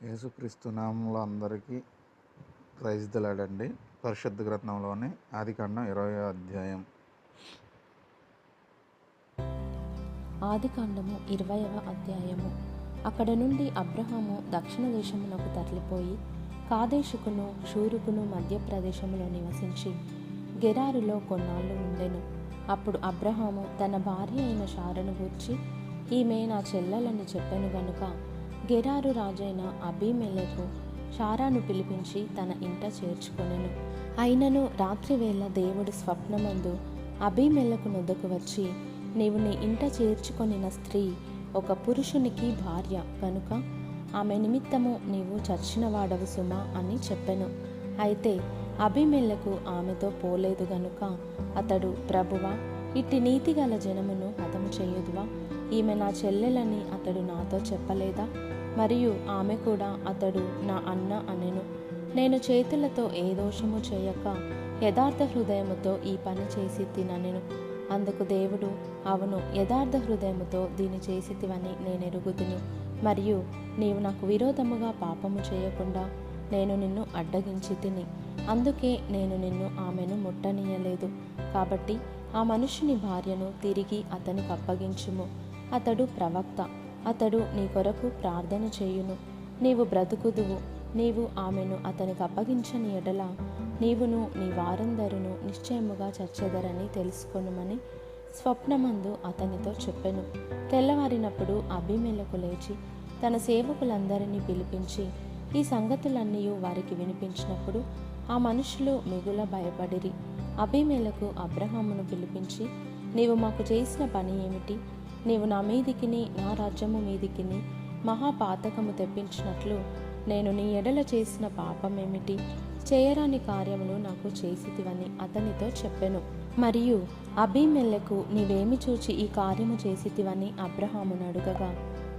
యేసుక్రీస్తు నామంలో అందరికీ ప్రైజ్ ది లార్డ్ అండి. పరిశుద్ధ గ్రంథంలోని ఆదికాండం 20వ అధ్యాయం. ఆదికాండము 20వ అధ్యాయము. అక్కడ నుండి అబ్రహాము దక్షిణ దేశమునకు తరలిపోయి కాదేషుకును షూరుకును మధ్య ప్రదేశములో నివసించి గెరారులో కొన్నాళ్ళు ఉండెను. అప్పుడు అబ్రహాము తన భార్య అయిన శారను గూర్చి, ఈమె నా చెల్లెలని చెప్పెను గనుక గెరారు రాజైన అబీమెలెకు శారాను పిలిపించి తన ఇంట చేర్చుకొనెను. అయినను రాత్రివేళ దేవుడు స్వప్నమందు అబీమెలెకు నొద్దకు వచ్చి, నీవు నీ ఇంట చేర్చుకొనిన స్త్రీ ఒక పురుషునికి భార్య కనుక ఆమె నిమిత్తము నీవు చచ్చినవాడవు సుమా అని చెప్పెను. అయితే అబీమెలెకు ఆమెతో పోలేదు గనుక అతడు, ప్రభువా, ఇట్టి నీతిగల జనమును హతము చేయుదువా? ఈమె నా చెల్లెలని అతడు నాతో చెప్పలేదా? మరియు ఆమె కూడా అతడు నా అన్న అనెను. నేను చేతులతో ఏ దోషము చేయక యథార్థ హృదయముతో ఈ పని చేసి తిననెను. అందుకు దేవుడు, అవును, యథార్థ హృదయముతో దీని చేసితివని నేనెరుగుదును. మరియు నీవు నాకు విరోధముగా పాపము చేయకుండా నేను నిన్ను అడ్డగించి తిని, అందుకే నేను నిన్ను ఆమెను ముట్టనీయలేదు. కాబట్టి ఆ మనుషుని భార్యను తిరిగి అతనికి అప్పగించుము. అతడు ప్రవక్త, అతడు నీ కొరకు ప్రార్థన చేయును. నీవు బ్రతుకుదువు. నీవు ఆమెను అతనికి అప్పగించని ఎడల నీవును నీ వారందరూ నిశ్చయముగా చచ్చెదరని తెలుసుకొనుమని స్వప్నమందు అతనితో చెప్పెను. తెల్లవారినప్పుడు అబీమెలెకు లేచి తన సేవకులందరినీ పిలిపించి ఈ సంగతులన్నీ వారికి వినిపించినప్పుడు ఆ మనుషులు మిగుల భయపడిరి. అబీమెలెకు అబ్రహామును పిలిపించి, నీవు మాకు చేసిన పని ఏమిటి? నీవు నా మీదికిని నా రాజ్యము మీదికిని మహాపాతకము తెప్పించినట్లు నేను నీ ఎడల చేసిన పాపమేమిటి? చేయరాని కార్యములు నాకు చేసితివని అతనితో చెప్పెను. మరియు అబీమెలెకు, నీవేమి చూచి ఈ కార్యము చేసితివని అబ్రహామును అడుగగా,